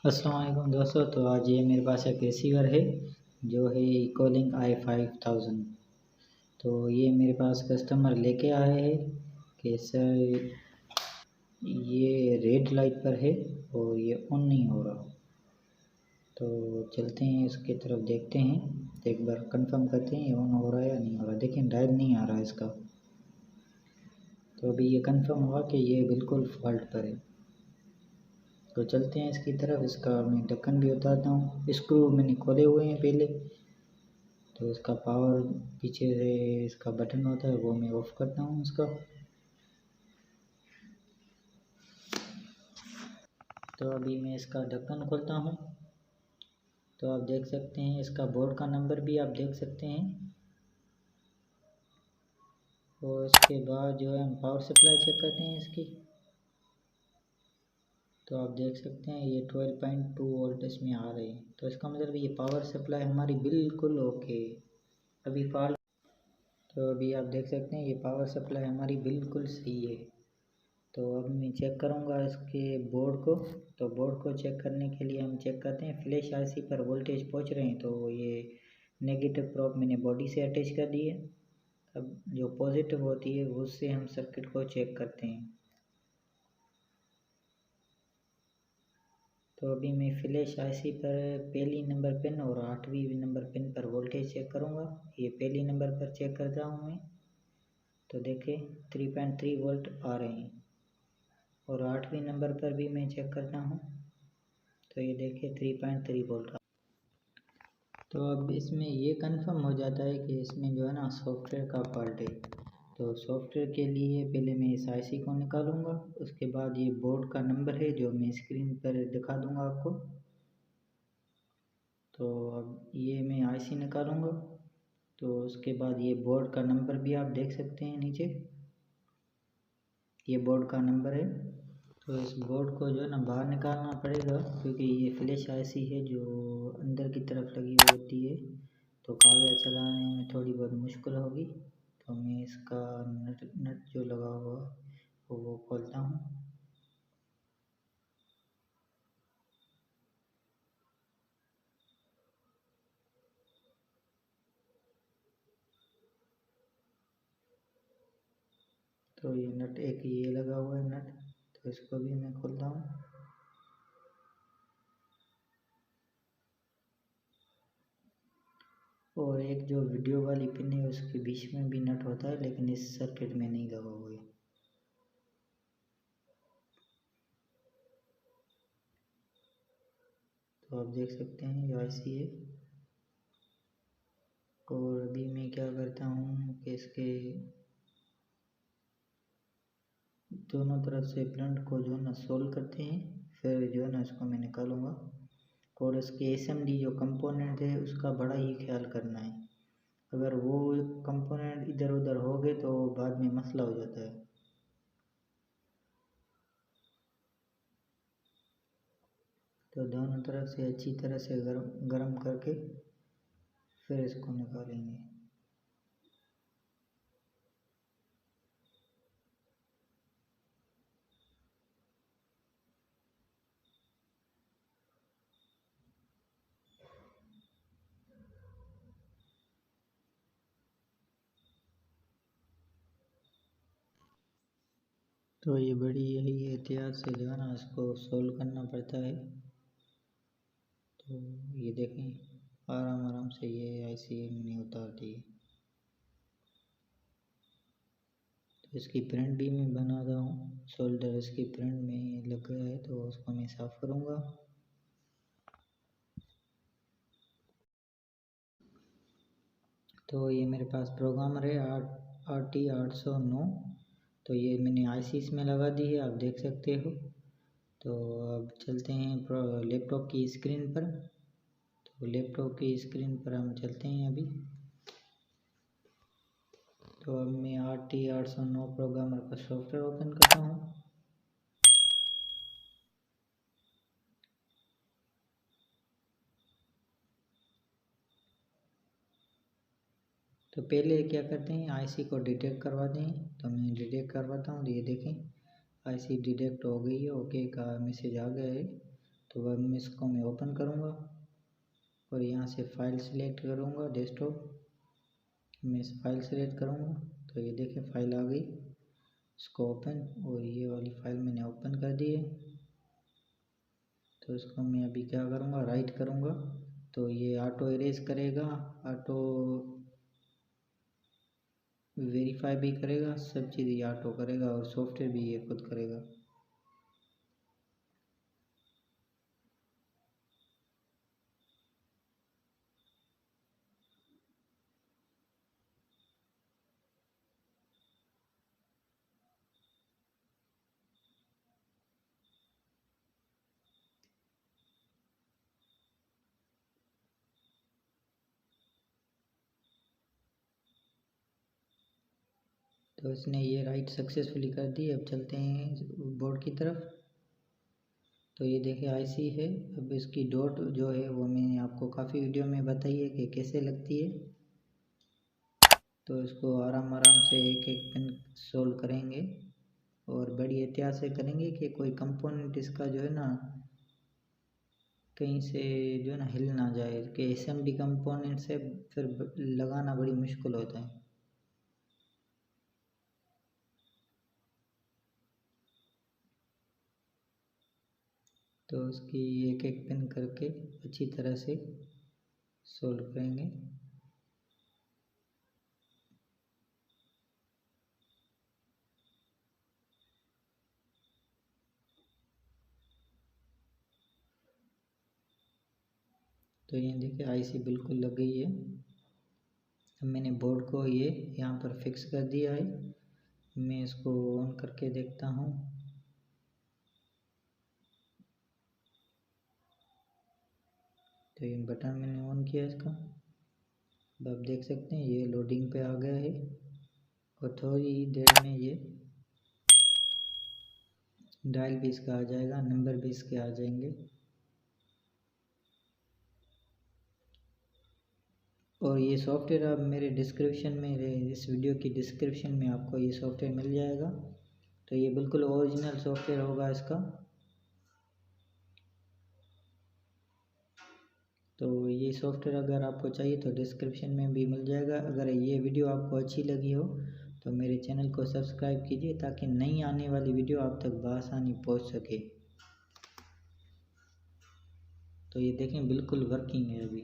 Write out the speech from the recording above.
अस्सलाम वालेकुम दोस्तों। तो आज ये मेरे पास एक रिसीवर है जो है इकोलिंक i5000। तो ये मेरे पास कस्टमर लेके आए हैं कि सर ये रेड लाइट पर है और ये ऑन नहीं हो रहा। तो चलते हैं इसकी तरफ, देखते हैं, एक बार कंफर्म करते हैं ये ऑन हो रहा है या नहीं हो रहा। देखिए डायल नहीं आ रहा इसका। तो अभी ये कंफर्म हुआ कि ये बिल्कुल फॉल्ट पर है। तो चलते हैं इसकी तरफ। इसका मैं ढक्कन भी उतारता हूँ। स्क्रू मैंने खोले हुए हैं पहले। तो इसका पावर पीछे से इसका बटन होता है वो मैं ऑफ़ करता हूँ इसका। तो अभी मैं इसका ढक्कन खोलता हूँ। तो आप देख सकते हैं इसका बोर्ड का नंबर भी आप देख सकते हैं। और इसके बाद जो है हम पावर सप्लाई चेक करते हैं इसकी। तो आप देख सकते हैं ये 12.2 वोल्ट इसमें आ रहे हैं। तो इसका मतलब ये पावर सप्लाई हमारी बिल्कुल ओके। अभी फॉल्ट, तो अभी आप देख सकते हैं ये पावर सप्लाई हमारी बिल्कुल सही है। तो अब मैं चेक करूँगा इसके बोर्ड को। तो बोर्ड को चेक करने के लिए हम चेक करते हैं फ्लैश आईसी पर वोल्टेज पहुँच रहे हैं। तो ये नेगेटिव प्रोब मैंने बॉडी से अटैच कर दी है। अब जो पॉजिटिव होती है उससे हम सर्किट को चेक करते हैं। तो अभी मैं फ्लैश आईसी पर पहली नंबर पिन और 8वीं नंबर पिन पर वोल्टेज चेक करूँगा। ये पहली नंबर पर चेक करता हूँ मैं। तो देखें 3.3 वोल्ट आ रहे हैं। और 8वीं नंबर पर भी मैं चेक करता हूँ। तो ये देखिए 3.3 वोल्ट। तो अब इसमें ये कंफर्म हो जाता है कि इसमें जो है ना सॉफ्टवेयर का फॉल्ट है। तो सॉफ्टवेयर के लिए पहले मैं इस आईसी को निकालूंगा। उसके बाद ये बोर्ड का नंबर है जो मैं स्क्रीन पर दिखा दूंगा आपको। तो अब ये मैं आईसी निकालूंगा। तो उसके बाद ये बोर्ड का नंबर भी आप देख सकते हैं नीचे, ये बोर्ड का नंबर है। तो इस बोर्ड को जो है ना बाहर निकालना पड़ेगा क्योंकि ये फ्लैश आईसी है जो अंदर की तरफ लगी हुई होती है। तो कागज़ चलाने में थोड़ी बहुत मुश्किल होगी। तो मैं इसका नट जो लगा हुआ वो खोलता हूँ। तो ये नट एक ये लगा हुआ है नट, तो इसको भी मैं खोलता हूँ। और एक जो वीडियो वाली पिन है उसके बीच में भी नट होता है लेकिन इस सर्किट में नहीं लगा हुआ है। तो आप देख सकते हैं ये आईसी है। और अभी मैं क्या करता हूँ कि इसके दोनों तरफ से प्रिंट को जो है ना सोल्व करते हैं। फिर जो है ना इसको मैं निकालूंगा। और इसके एसएमडी जो कंपोनेंट है उसका बड़ा ही ख्याल करना है। अगर वो कंपोनेंट इधर उधर हो गए तो बाद में मसला हो जाता है। तो दोनों तरफ से अच्छी तरह से गरम करके फिर इसको निकालेंगे। तो ये बड़ी यही एहतियात से जो है ना इसको सोल्व करना पड़ता है। तो ये देखें आराम आराम से ये आईसी मैंने उतार दी। तो इसकी प्रिंट भी मैं बना रहा हूँ। शोल्डर इसकी प्रिंट में लग गया है तो उसको मैं साफ़ करूँगा। तो ये मेरे पास प्रोग्रामर है RT809। तो ये मैंने आईसी इसमें लगा दी है, आप देख सकते हो। तो अब चलते हैं लैपटॉप की स्क्रीन पर। तो लैपटॉप की स्क्रीन पर हम चलते हैं अभी। तो अब मैं RT809 प्रोग्रामर का सॉफ्टवेयर ओपन करता हूँ। तो पहले क्या करते हैं आईसी को डिटेक्ट करवाते हैं। तो मैं डिटेक्ट करवाता हूँ। तो ये देखें आईसी डिटेक्ट हो गई है, ओके का मैसेज आ गया है। तो अब इसको मैं ओपन करूँगा और यहाँ से फाइल सिलेक्ट करूँगा, डेस्कटॉप मैं इस फाइल सेलेक्ट करूँगा तो ये देखिए फाइल आ गई, इसको ओपन, और ये वाली फाइल मैंने ओपन कर दी है। तो इसको मैं अभी क्या करूँगा, राइट करूँगा तो ये ऑटो इरेज करेगा, ऑटो वेरीफाई भी करेगा, सब चीज़ ये ऑटो करेगा और सॉफ्टवेयर भी ये खुद करेगा। तो इसने ये राइट सक्सेसफुली कर दी। अब चलते हैं बोर्ड की तरफ। तो ये देखिए आईसी है। अब इसकी डॉट जो है वो मैंने आपको काफ़ी वीडियो में बताई है कि कैसे लगती है। तो इसको आराम आराम से एक एक पिन सोल्व करेंगे और बड़ी एहतियात से करेंगे कि कोई कंपोनेंट इसका जो है ना कहीं से जो है ना हिल ना जाए, कि असेंबली कंपोनेंट से फिर लगाना बड़ी मुश्किल होता है। तो उसकी एक एक पिन करके अच्छी तरह से सोल्व करेंगे। तो ये देखिए आईसी बिल्कुल लग गई है। अब मैंने बोर्ड को ये यहाँ पर फिक्स कर दिया है। मैं इसको ऑन करके देखता हूँ। तो ये बटन मैंने ऑन किया इसका। अब आप देख सकते हैं ये लोडिंग पे आ गया है और थोड़ी ही देर में ये डायल भी इसका आ जाएगा, नंबर भी इसके आ जाएंगे। और ये सॉफ्टवेयर आप मेरे डिस्क्रिप्शन में, इस वीडियो की डिस्क्रिप्शन में आपको ये सॉफ्टवेयर मिल जाएगा। तो ये बिल्कुल ओरिजिनल सॉफ्टवेयर होगा इसका। तो ये सॉफ्टवेयर अगर आपको चाहिए तो डिस्क्रिप्शन में भी मिल जाएगा। अगर ये वीडियो आपको अच्छी लगी हो तो मेरे चैनल को सब्सक्राइब कीजिए ताकि नई आने वाली वीडियो आप तक बआसानी पहुंच सके। तो ये देखें बिल्कुल वर्किंग है अभी।